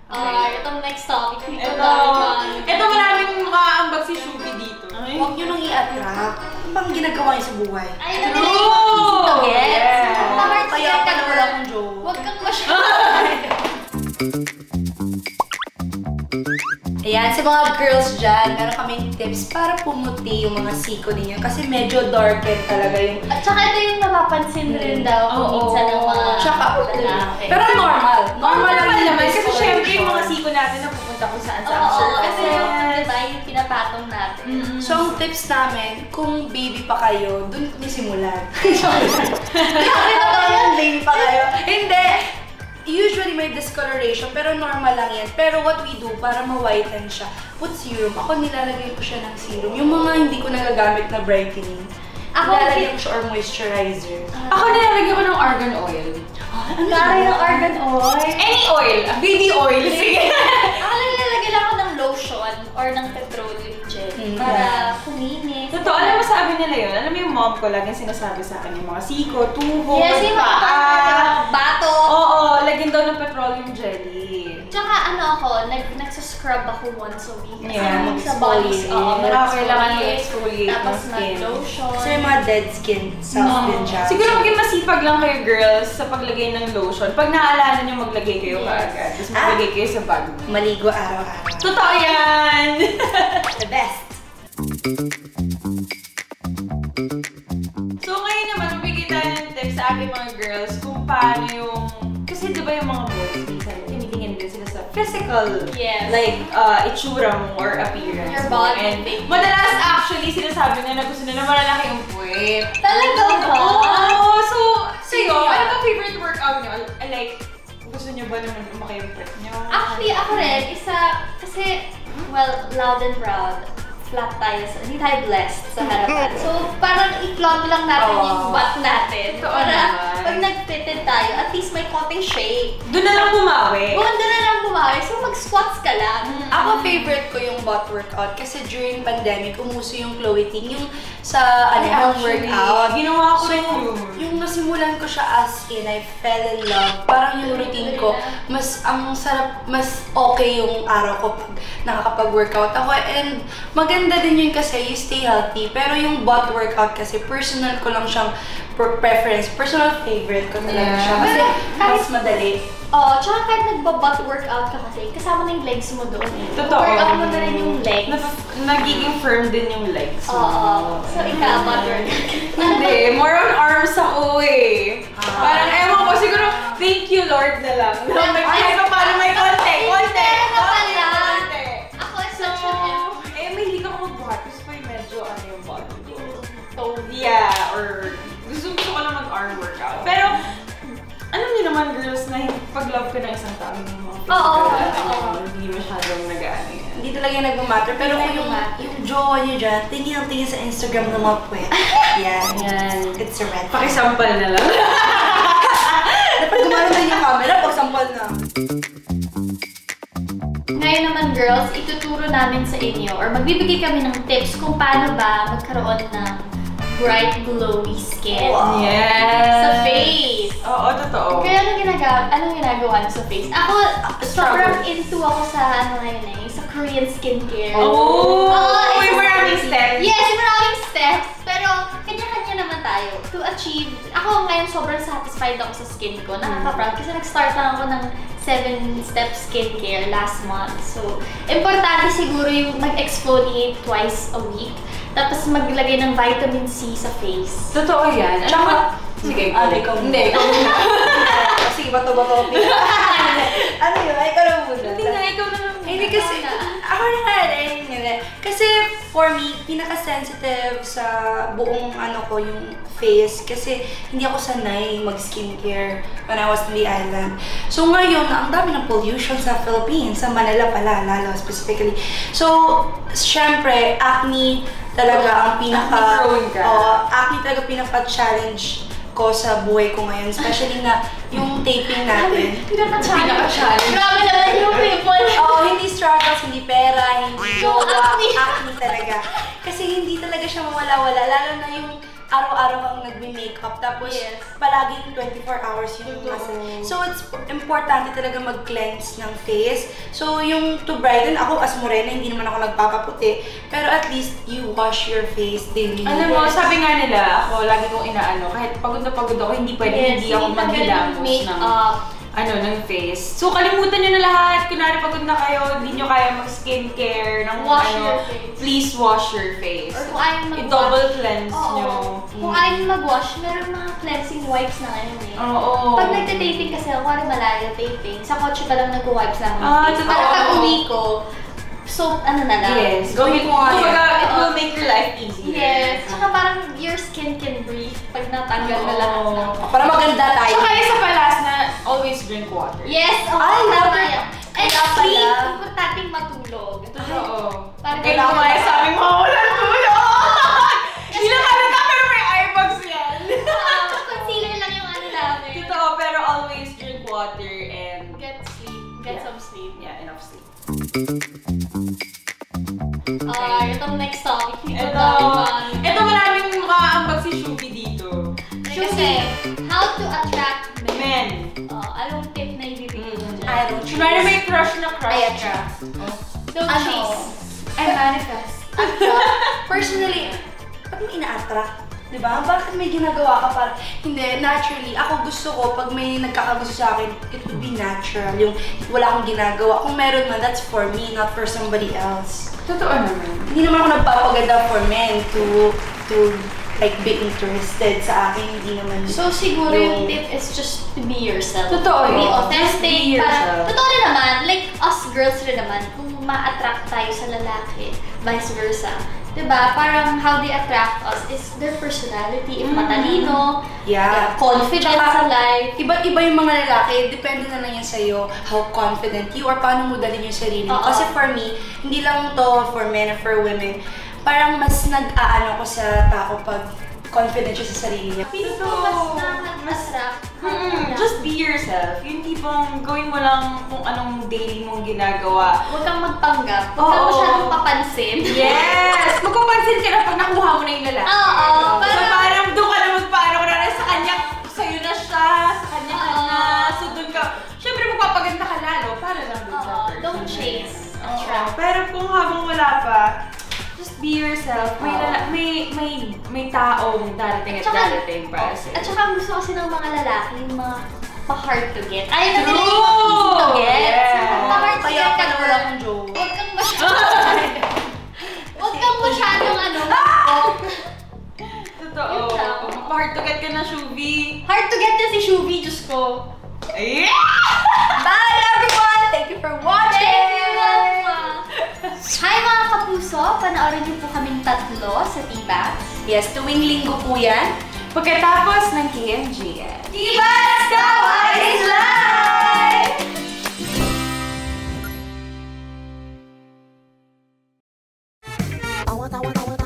Itong next topic. Ito maraming makaambag si Shubi dito. Huwag nyo nang i-attract. Ano bang ginagawa niyo sa buhay? Ay, easy to get. Kaya pala wala akong joke. Huwag kang masyadong. Ayan, sa mga girls dyan, meron kaming tips para pumuti yung mga siko ninyo kasi medyo darken talaga yung... At saka ito yung napapansin rin daw kung minsan ng mga lalaki. Pero normal. Normal lang naman. Kasi syempre yung mga siko natin na pupunta kung saan sa kasi diba yung pinapatong natin. So, ang tips namin, kung baby pa kayo, dun niyo simulan. Grabe naman baby pa kayo. Hindi! Usually may discoloration, pero normal lang yan. Pero what we do, para ma-whiten siya, put serum. Ako nilalagay ko siya ng serum. Yung mga hindi ko nagagamit na brightening, nilalagay ko siya or moisturizer. Ako nilalagay ko ng argan oil. Kaya ng argan oil? Any oil. Baby oil. Sige. Ako lang nilalagay lang ako ng lotion or ng petroleum gel para kuminis. Totoo, alam mo sabi nila yun? Alam mo yung mom ko laging sinasabi sa akin yung mga siko, tuhod, yes, yung bato. Oo, lagyan daw ng petroleum jelly. Tsaka ako, nagsuscrub ako once a week. Yeah, sa bodies. Kailangan i-exfoliate tapos ng skin. lotion. So yung mga dead skin, soft din siya. Siguro maging masipag lang kayo girls sa paglagay ng lotion. Pag naaalala nyo maglagay kayo kaagad. Tapos maglagay kayo sa bag. Maligo araw-araw. Totoo yan! The best! So ngayon naman, magbigay tayo ng tips sa ating mga girls kung paano yung... Kasi di ba yung mga boys, minsan tinitingin din sila sa physical, like itsura mo or appearance. Your body. And madalas actually sinasabi na gusto nila malalaki yung puwet. Talaga ba? Oo! So, sa'yo, ano ba favorite workout nyo? Like, gusto nyo ba naman lumaki yung puwet nyo? Actually, ako rin, kasi, well, loud and proud. Flat tayo, hindi tayo blessed sa harapan. So, parang i-flaunt lang natin yung butt natin. Para pag nag-fitted tayo, at least may konting shape. Doon na lang bumawi. Doon na lang bumawi. So, mag-squats ka lang. Ako, favorite ko yung butt workout kasi during pandemic, umuso yung Chloe Ting, yung sa workout. Ginawa ko rin yung nasimulan ko siya as in, I fell in love. Parang yung routine ko, ang sarap, mas okay yung araw ko pag nakakapag-workout ako. And maganda din yun kasi you stay healthy. Pero yung butt workout kasi, personal ko lang siyang preference. Personal favorite ko talaga siya. Kasi mas madali. Tsaka kahit nagba-butt workout ka kasi, kasama na yung legs mo doon eh. Totoo. Workout mo na rin yung legs. Nagiging firm din yung legs mo. So, ikaw, butt workout. Hindi, more on arms ako eh. Parang ewan ko, siguro, thank you Lord na lang. Kahit pa paano may konti. Ako is such a mahilig ako mag-buhat. Gusto ko yung medyo yung body ko. Yeah, or gusto ko lang mag-arm workout. Pero, alam niyo naman girls na pag love ka ng isang tao, yung mga physical, hindi masyadong nag-ano yan. Hindi talaga yung nagmamatter. Pero kung yung jowa niyo dyan, tingin sa Instagram ng mga puwet. Yan. It's a red. Pakisampal na lang. Dapat gumano na yung camera pag sampal na. Ngayon naman girls, ituturo namin sa inyo or magbibigay kami ng tips kung paano ba magkaroon ng bright, glowy skin. Wow. Yes! Sa face. Oo, totoo. Kaya anong ginagawa niyo sa face? Ako, sobrang into ako sa sa Korean skincare. May maraming steps. Yes, maraming steps. Pero, kanya-kanya naman tayo to achieve. Ako ngayon sobrang satisfied ako sa skin ko. Nakaka-proud kasi nag-start lang ako ng 7-step skincare last month. So, importante siguro yung mag-exfoliate twice a week. Tapos maglagay ng vitamin C sa face. Totoo yan. Tsaka, sige, ikaw muna. Hindi, ikaw muna. Sige, bato-bato. Ano yun? Ikaw na muna. Hindi na, ikaw na lang. Hindi kasi, ako na nga rin. Kasi for me, pinaka-sensitive sa buong yung face. Kasi hindi ako sanay mag-skincare when I was in the island. So ngayon, ang dami ng pollution sa Philippines, sa Manila pala, lalo specifically. So, syempre, acne talaga ang acne talaga pinaka-challenge ko sa buhay ko ngayon. Especially na yung taping natin. Pinaka-challenge. Grabe naman yung people. Hindi struggles, hindi pera, hindi jowa, acne talaga. Kasi hindi talaga siya mawala-wala. Lalo na yung araw-araw kang nagme-makeup, tapos Yes. palaging 24 hours yung Totoo. massage. So, it's importante talaga mag-cleanse ng face. So, yung to brighten, ako as morena, hindi naman ako nagpapaputi. Pero at least, you wash your face daily. Alam mo, sabi nga nila, ako lagi kong inaano, kahit pagod na pagod ako, hindi pwede hindi ako maghilamos ng makeup. ng face. So, kalimutan nyo na lahat. Kunwari pagod na kayo, hindi nyo kaya mag-skincare ng Wash your face. please wash your face. Or kung ayaw mag-wash. I-double cleanse Oo. nyo. Kung ayaw mag-wash, meron mga cleansing wipes na ngayon eh. Oo. Pag nagte-taping kasi ako, kung malayo taping, sa kotse pa lang nag-wipes lang. Totoo. Para pag uwi ko, so, ano na lang. Yes. Gawin mo nga yan. Kumbaga, it will make your life easier. Yes. Tsaka parang your skin can breathe pag natanggal na lahat Oo. ng... Para maganda tayo. So, kaya sa palas na always drink water. Yes! Oo, Ay, tama water. yan. And Kaya pala. sleep, importanteng matulog. Oo. Parang Kaya kailangan kumaya ba? sa aming mga walang tulog! Hindi lang halata pero may eye bags yan. Concealer lang yung ano namin. Totoo, pero always drink water and Get sleep. Get Yeah. some sleep. yeah, enough sleep. Itong next topic. Ito maraming makaambag si Shubi dito. Kasi, how to attract men. Men. Anong tip na ibibigay mo dyan? I don't Kunwari may crush na crush. I attract. Don't Ano? chase. And manifest. Personally, ba't mo ina-attract? Diba? Bakit may ginagawa ka para... Hindi, naturally. Ako gusto ko, pag may nagkakagusto sa akin, it would be natural. Yung wala akong ginagawa. Kung meron man, that's for me, not for somebody else. Totoo naman. Hindi naman ako nagpapaganda for men to like be interested sa akin. Hindi naman. So, siguro yung tip is just to be yourself. Totoo Be yun. authentic. Just be yourself. Totoo rin naman, like us girls rin naman, kung ma-attract tayo sa lalaki, vice versa. Diba? Parang how they attract us is their personality. If matalino, Yeah. confident sa life. Iba't iba yung mga lalaki, depende na lang yan sa'yo, how confident you or paano mo dalhin yung sarili mo. Oo. Kasi for me, hindi lang to for men or for women, parang mas nag-aano ko sa tao pag confident siya sa sarili niya. Feeling ko mas nakaka-attract. Just be yourself. Yung tipong gawin mo lang kung anong daily mong ginagawa. Huwag kang magpanggap. Huwag kang Oo. masyadong papansin. Yes! Magpapansin ka na pag nakuha mo na yung lalaki. Oo. So parang doon ka na magpaano ka na sa kanya, sa'yo na siya, sa kanya ka na. So doon ka, syempre magpapaganda ka lalo para lang doon sa Oo. person. Don't chase. Oo. Attract. Pero kung habang wala pa, just be yourself. May, Oo. may taong darating at darating para sa'yo. At saka ang gusto kasi ng mga lalaki, yung mga pa-hard to get. Ayaw na nila True! yung easy to get. Yes. Pa-hard to Kaya get pala ka, wala girl. akong joke. Huwag kang Huwag kang masyadong Totoo. Yun lang. Hard to get ka na, Shubi. Hard to get na si Shubi, Diyos ko. Yeah! Bye everyone! Thank you for watching! Hi mga kapuso! Panoorin niyo po kaming tatlo sa T-Bags. Yes, tuwing linggo po yan. Pagkatapos ng KMGN. T-Bags Tawa is live! Tawa, tawa, tawa.